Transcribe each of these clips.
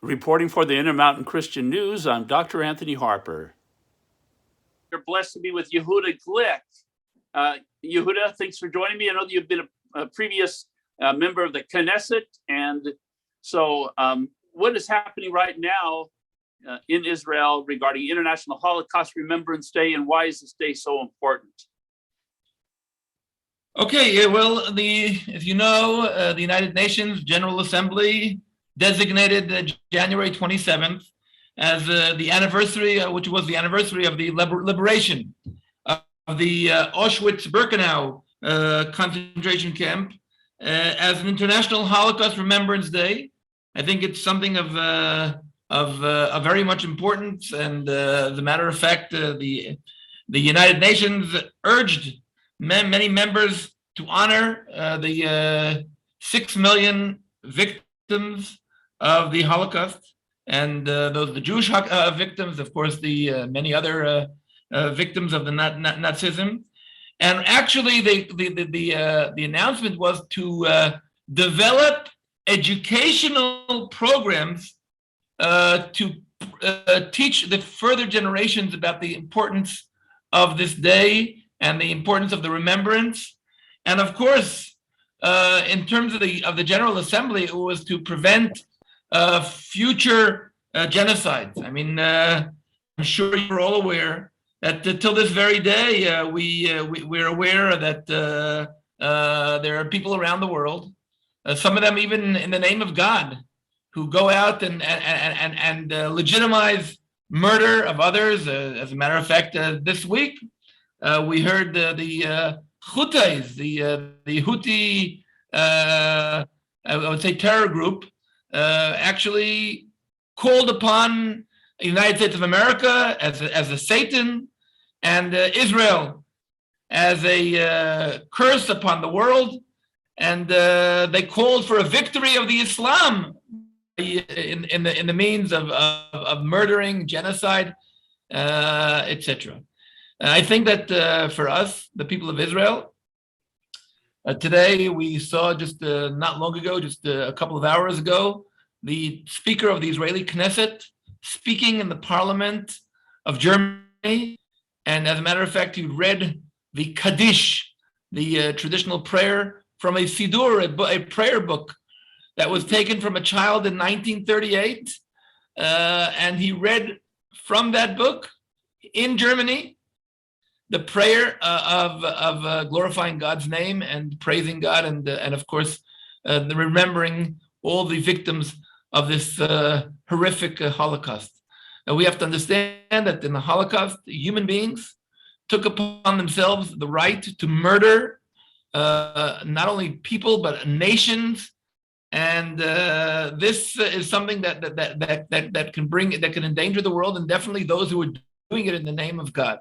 Reporting for the Intermountain Christian News, I'm Dr. Anthony Harper. You're blessed to be with Yehuda Glick. Yehuda, thanks for joining me. I know that you've been a previous member of the Knesset. And so what is happening right now in Israel regarding International Holocaust Remembrance Day, and why is this day so important? Okay, well, as you know, the United Nations General Assembly designated January 27th as the anniversary, which was the anniversary of the liberation of the Auschwitz-Birkenau concentration camp as an International Holocaust Remembrance Day. I think it's something of very much importance, and as a matter of fact, the United Nations urged many members to honor the 6 million victims of the Holocaust, and the Jewish victims, of course, the many other victims of the Nazism. And actually, the announcement was to develop educational programs to teach the further generations about the importance of this day and the importance of the remembrance. And of course, in terms of the General Assembly, it was to prevent future genocides. I mean, I'm sure you're all aware that till this very day, we're aware that there are people around the world, some of them even in the name of God, who go out and legitimize murder of others. As a matter of fact, this week we heard the Houthis, the Houthi, I would say, terror group, actually called upon the United States of America as a Satan, and Israel as a curse upon the world, and they called for a victory of the Islam in the means of murdering, genocide, etc. I think that for us, the people of Israel, today we saw just not long ago, just a couple of hours ago, the Speaker of the Israeli Knesset speaking in the Parliament of Germany, and as a matter of fact, he read the Kaddish, the traditional prayer from a Siddur, a prayer book that was taken from a child in 1938, and he read from that book in Germany the prayer of glorifying God's name and praising God, and of course remembering all the victims of this horrific Holocaust. Now we have to understand that in the Holocaust, human beings took upon themselves the right to murder not only people but nations, and this is something that can endanger the world, and definitely those who are doing it in the name of God.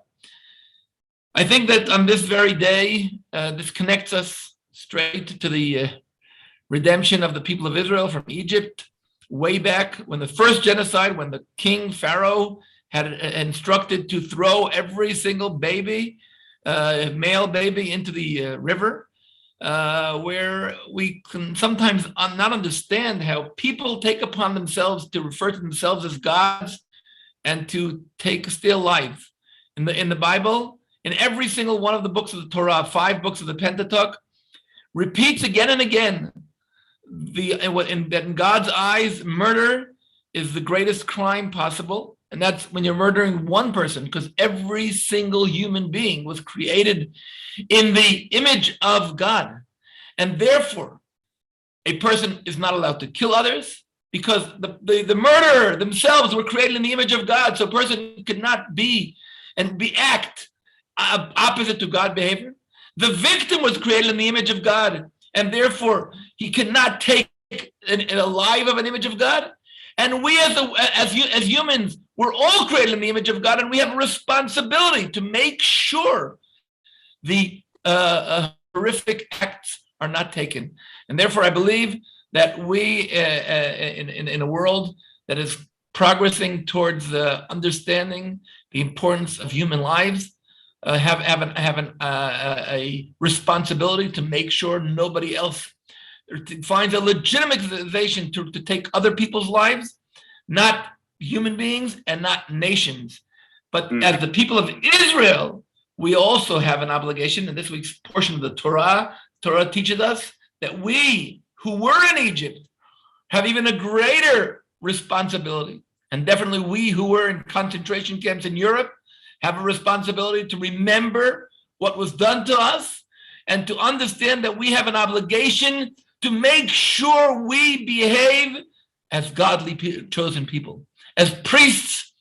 I think that on this very day, this connects us straight to the redemption of the people of Israel from Egypt, way back when the first genocide, when the king Pharaoh had instructed to throw every single baby, male baby, into the river, where we can sometimes not understand how people take upon themselves to refer to themselves as gods and to steal lives. In the Bible, in every single one of the books of the Torah, 5 books of the Pentateuch, repeats again and again that in God's eyes, murder is the greatest crime possible. And that's when you're murdering one person, because every single human being was created in the image of God. And therefore, a person is not allowed to kill others, because the murderer themselves were created in the image of God. So a person could not act opposite to God behavior. The victim was created in the image of God, and therefore he cannot take a life of an image of God. And we as humans, we're all created in the image of God, and we have a responsibility to make sure the horrific acts are not taken. And therefore, I believe that we, in a world that is progressing towards understanding the importance of human lives, have a responsibility to make sure nobody else finds a legitimization to take other people's lives, not human beings and not nations. But as the people of Israel, we also have an obligation. In this week's portion of the Torah teaches us that we who were in Egypt have even a greater responsibility. And definitely we who were in concentration camps in Europe have a responsibility to remember what was done to us and to understand that we have an obligation to make sure we behave as godly chosen people, as priests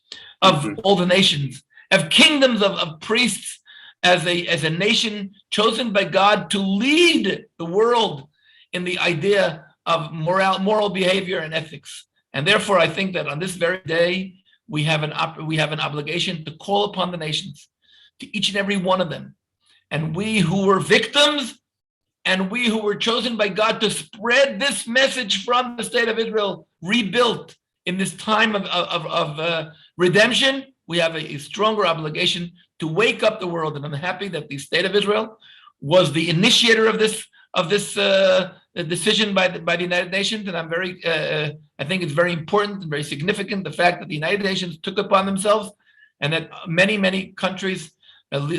of all the nations, as kingdoms of priests, as a nation chosen by God to lead the world in the idea of moral behavior and ethics. And therefore, I think that on this very day, we have an obligation to call upon the nations, to each and every one of them. And we who were victims and we who were chosen by God to spread this message from the state of Israel, rebuilt in this time of redemption, we have a stronger obligation to wake up the world. And I'm happy that the state of Israel was the initiator of this decision by the United Nations. And I think it's very important and very significant, the fact that the United Nations took upon themselves, and that many countries,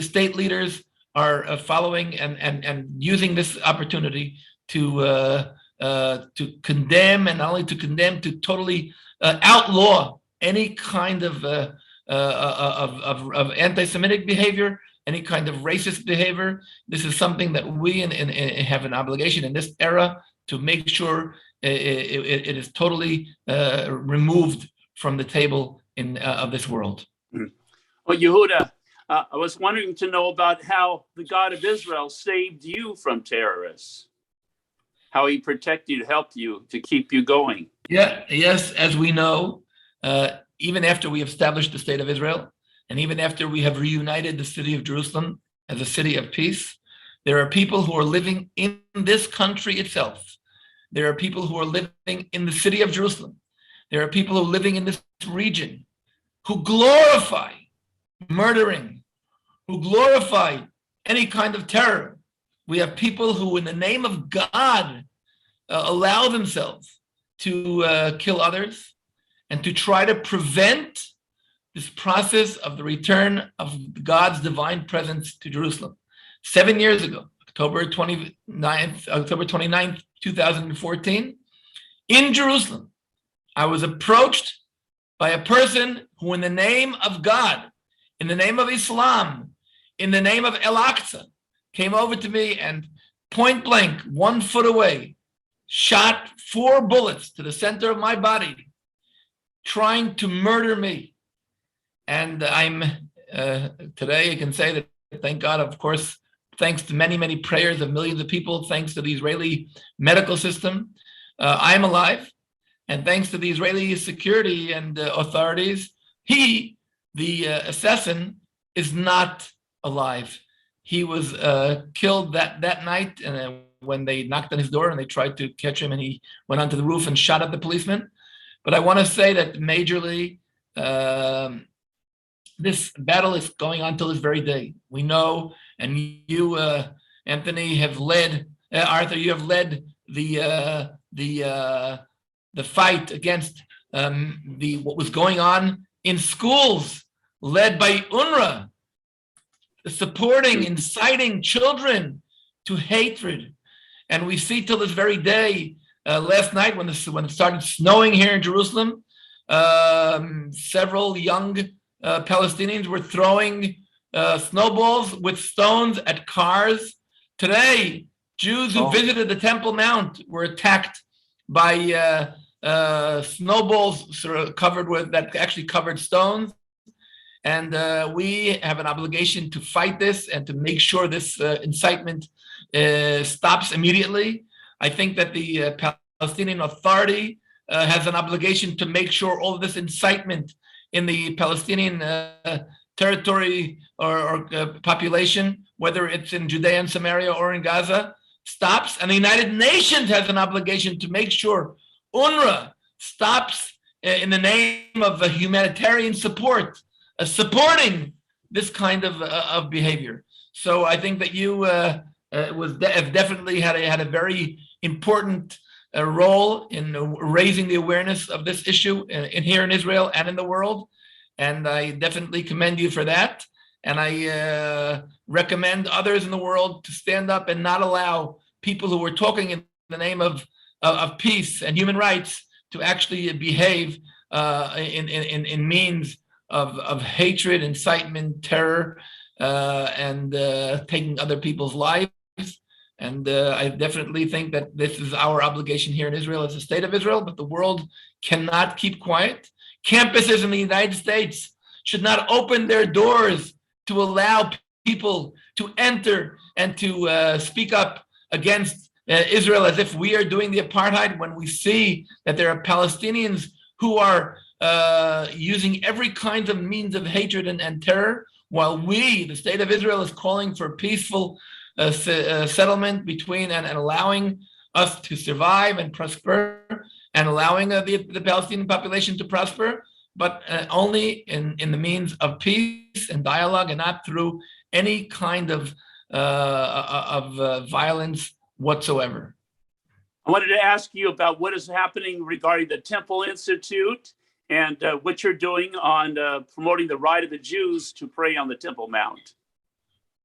state leaders are following and using this opportunity to condemn, and not only to condemn, to totally outlaw any kind of anti-Semitic behavior, any kind of racist behavior. This is something that we have an obligation in this era to make sure it is totally removed from the table of this world. Well, Yehuda, I was wondering to know about how the God of Israel saved you from terrorists, how he protected you, helped you, to keep you going. Yes, as we know, even after we established the state of Israel, and even after we have reunited the city of Jerusalem as a city of peace, there are people who are living in this country itself. There are people who are living in the city of Jerusalem. There are people who are living in this region who glorify murdering, who glorify any kind of terror. We have people who, in the name of God, allow themselves to kill others and to try to prevent this process of the return of God's divine presence to Jerusalem. 7 years ago, October 29th, 2014, in Jerusalem, I was approached by a person who, in the name of God, in the name of Islam, in the name of Al-Aqsa, came over to me and point blank, 1 foot away, shot 4 bullets to the center of my body, trying to murder me. And I'm today, I can say that, thank God, of course, thanks to many prayers of millions of people, thanks to the Israeli medical system, I'm alive. And thanks to the Israeli security and authorities, the assassin, is not alive. He was killed that night, and when they knocked on his door and they tried to catch him, and he went onto the roof and shot at the policeman. But I want to say that majorly, this battle is going on till this very day. We know, and you, Anthony, have led, Arthur, you have led the fight against what was going on in schools, led by UNRWA, supporting, inciting children to hatred. And we see till this very day, last night when it started snowing here in Jerusalem, several young Palestinians were throwing snowballs with stones at cars. Today, Jews who visited the Temple Mount were attacked by snowballs that actually covered stones. And we have an obligation to fight this and to make sure this incitement stops immediately. I think that the Palestinian Authority has an obligation to make sure all of this incitement in the Palestinian territory or population, whether it's in Judea and Samaria or in Gaza, stops. And the United Nations has an obligation to make sure UNRWA stops in the name of humanitarian support, supporting this kind of behavior. So I think that you have definitely had a very important role in raising the awareness of this issue in here in Israel and in the world. And I definitely commend you for that. And I recommend others in the world to stand up and not allow people who are talking in the name of peace and human rights to actually behave in means of hatred, incitement, terror, and taking other people's lives. And I definitely think that this is our obligation here in Israel as the state of Israel, but the world cannot keep quiet. Campuses in the United States should not open their doors to allow people to enter and to speak up against Israel as if we are doing the apartheid, when we see that there are Palestinians who are using every kind of means of hatred and terror, while we, the state of Israel, is calling for peaceful settlement between and allowing us to survive and prosper, and allowing the Palestinian population to prosper, but only in the means of peace and dialogue, and not through any kind of violence whatsoever. I wanted to ask you about what is happening regarding the Temple Institute and what you're doing on promoting the right of the Jews to pray on the Temple Mount.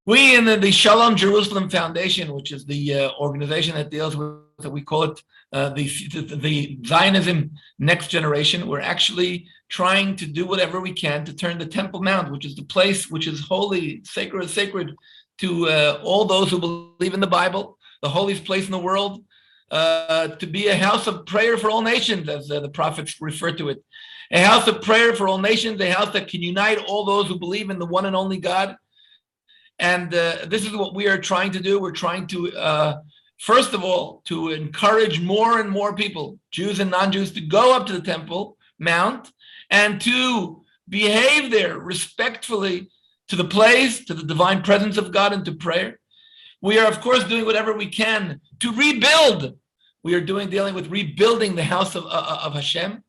We in the Shalom Jerusalem Foundation, which is the organization that deals with, we call it the Zionism Next Generation, we're actually trying to do whatever we can to turn the Temple Mount, which is the place which is holy, sacred to all those who believe in the Bible, the holiest place in the world, to be a house of prayer for all nations, as the prophets refer to it. A house of prayer for all nations, a house that can unite all those who believe in the one and only God. And this is what we are trying to do. We're trying to, first of all, to encourage more and more people, Jews and non-Jews, to go up to the Temple Mount and to behave there respectfully to the place, to the divine presence of God, and to prayer. We are, of course, doing whatever we can to rebuild. We are dealing with rebuilding the house of Hashem.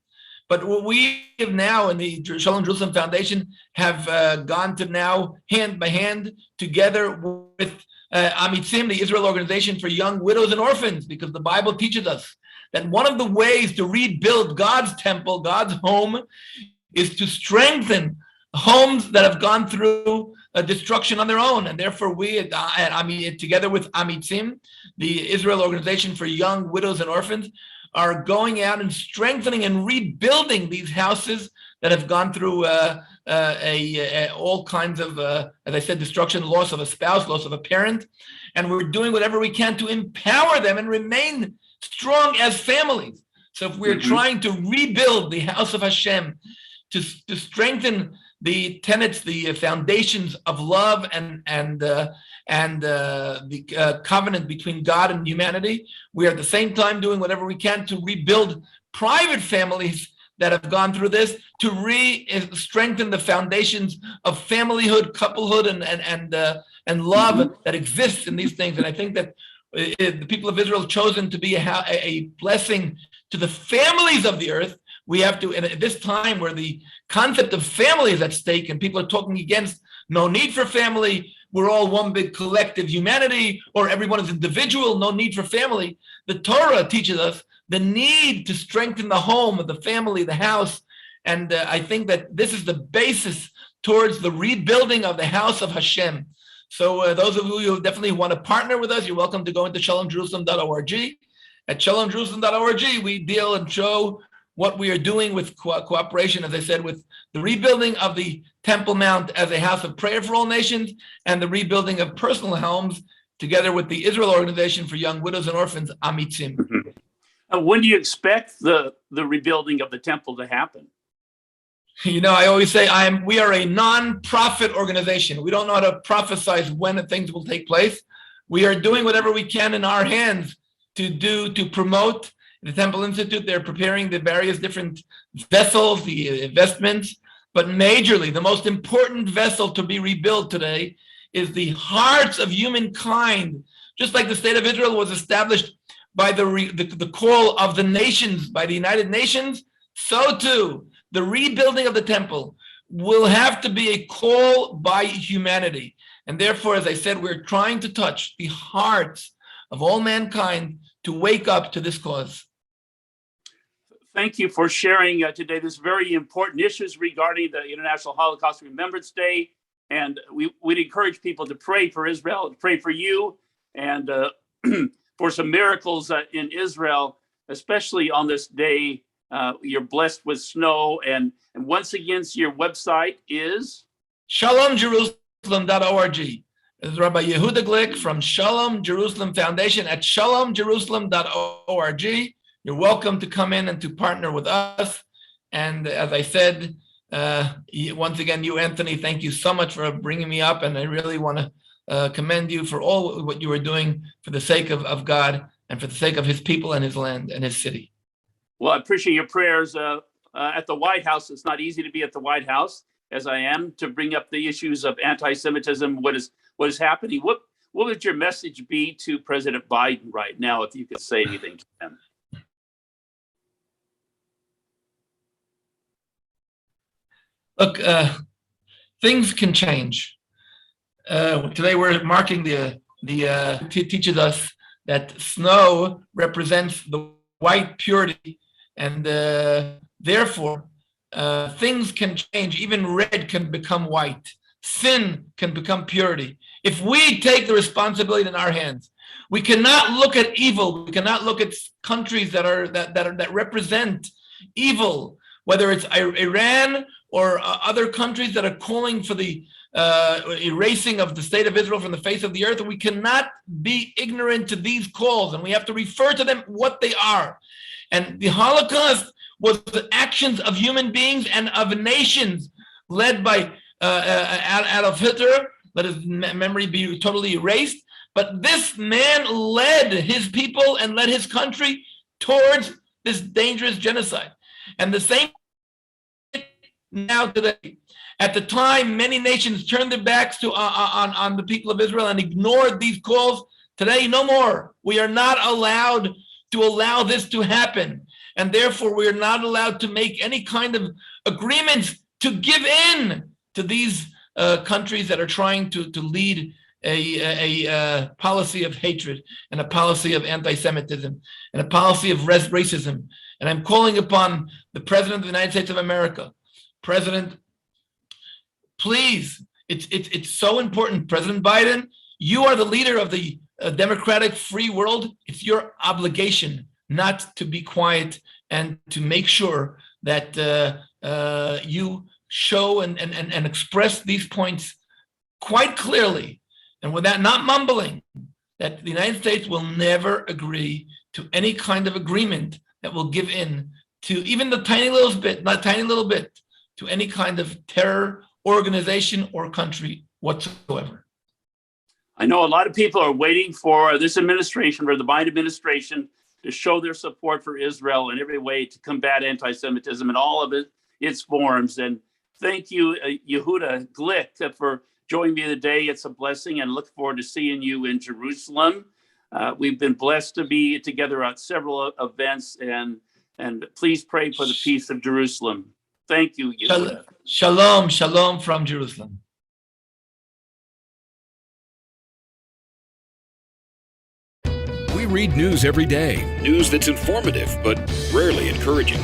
But what we have now in the Shalom Jerusalem Foundation have gone to now hand by hand together with Amitzim, the Israel Organization for Young Widows and Orphans, because the Bible teaches us that one of the ways to rebuild God's temple, God's home, is to strengthen homes that have gone through destruction on their own. And therefore we, together with Amitzim, the Israel Organization for Young Widows and Orphans, are going out and strengthening and rebuilding these houses that have gone through all kinds of, as I said, destruction, loss of a spouse, loss of a parent. And we're doing whatever we can to empower them and remain strong as families. So if we're trying to rebuild the house of Hashem, to strengthen the tenets, the foundations of love and the covenant between God and humanity, we are at the same time doing whatever we can to rebuild private families that have gone through this, to strengthen the foundations of familyhood, couplehood, and love that exists in these things. And I think that the people of Israel have chosen to be a blessing to the families of the earth. We have to, and at this time where the concept of family is at stake and people are talking against no need for family, we're all one big collective humanity, or everyone is individual, no need for family. The Torah teaches us the need to strengthen the home, the family, the house. And I think that this is the basis towards the rebuilding of the house of Hashem. So those of you who definitely want to partner with us, you're welcome to go into shalomjerusalem.org. At shalomjerusalem.org, we deal and show what we are doing with cooperation, as I said, with the rebuilding of the Temple Mount as a house of prayer for all nations, and the rebuilding of personal homes, together with the Israel Organization for Young Widows and Orphans, Amitzim. When do you expect the rebuilding of the temple to happen? You know, I always say we are a non-profit organization. We don't know how to prophesize when things will take place. We are doing whatever we can in our hands to promote the Temple Institute. They're preparing the various different vessels, the investments, but majorly the most important vessel to be rebuilt today is the hearts of humankind. Just like the state of Israel was established by the call of the nations, by the United Nations, so too the rebuilding of the temple will have to be a call by humanity. And therefore, as I said, we're trying to touch the hearts of all mankind to wake up to this cause. Thank you for sharing today this very important issues regarding the International Holocaust Remembrance Day. And we'd encourage people to pray for Israel, to pray for you, and for some miracles in Israel, especially on this day. You're blessed with snow. And once again, your website is? ShalomJerusalem.org. This is Rabbi Yehuda Glick from Shalom Jerusalem Foundation at ShalomJerusalem.org. You're welcome to come in and to partner with us. And as I said, once again, you, Anthony, thank you so much for bringing me up. And I really want to commend you for all what you are doing for the sake of God and for the sake of his people and his land and his city. Well, I appreciate your prayers at the White House. It's not easy to be at the White House, as I am, to bring up the issues of anti-Semitism, what is happening. What would your message be to President Biden right now, if you could say anything to him? Look, things can change. Today we're marking teaches us that snow represents the white purity, and therefore things can change. Even red can become white. Sin can become purity. If we take the responsibility in our hands, we cannot look at evil. We cannot look at countries that represent evil, whether it's Iran or other countries that are calling for the erasing of the state of Israel from the face of the earth. We cannot be ignorant to these calls, and we have to refer to them what they are. And the Holocaust was the actions of human beings and of nations led by Adolf Hitler. Let his memory be totally erased. But this man led his people and led his country towards this dangerous genocide. And the same now today. At the time, many nations turned their backs on the people of Israel and ignored these calls. Today, no more. We are not allowed to allow this to happen. And therefore, we are not allowed to make any kind of agreements to give in to these countries that are trying to lead a policy of hatred and a policy of anti-Semitism and a policy of racism. And I'm calling upon the President of the United States of America. President, please, it's so important. President Biden, you are the leader of the democratic free world. It's your obligation not to be quiet and to make sure that you show and express these points quite clearly, and with that, not mumbling, that the United States will never agree to any kind of agreement that will give in to even the tiny little bit, to any kind of terror organization or country whatsoever. I know a lot of people are waiting for this administration, for the Biden administration, to show their support for Israel in every way to combat anti-Semitism in all of its forms. And thank you, Yehuda Glick, for joining me today. It's a blessing, and look forward to seeing you in Jerusalem. We've been blessed to be together at several events, and please pray for the peace of Jerusalem. Thank you, Yehuda. Shalom, shalom from Jerusalem. We read news every day. News that's informative, but rarely encouraging.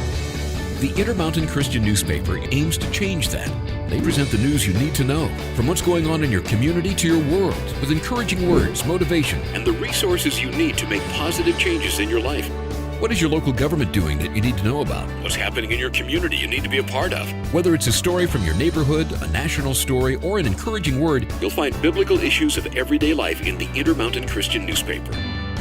The Intermountain Christian newspaper aims to change that. They present the news you need to know, from what's going on in your community to your world, with encouraging words, motivation, and the resources you need to make positive changes in your life. What is your local government doing that you need to know about? What's happening in your community you need to be a part of? Whether it's a story from your neighborhood, a national story, or an encouraging word, you'll find biblical issues of everyday life in the Intermountain Christian newspaper.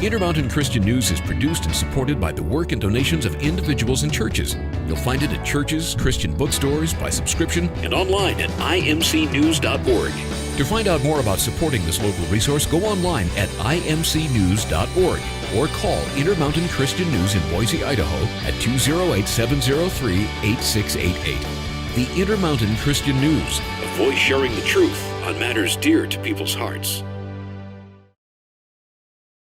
Intermountain Christian News is produced and supported by the work and donations of individuals and churches. You'll find it at churches, Christian bookstores, by subscription, and online at imcnews.org. To find out more about supporting this local resource, go online at imcnews.org or call Intermountain Christian News in Boise, Idaho at 208-703-8688. The Intermountain Christian News, a voice sharing the truth on matters dear to people's hearts.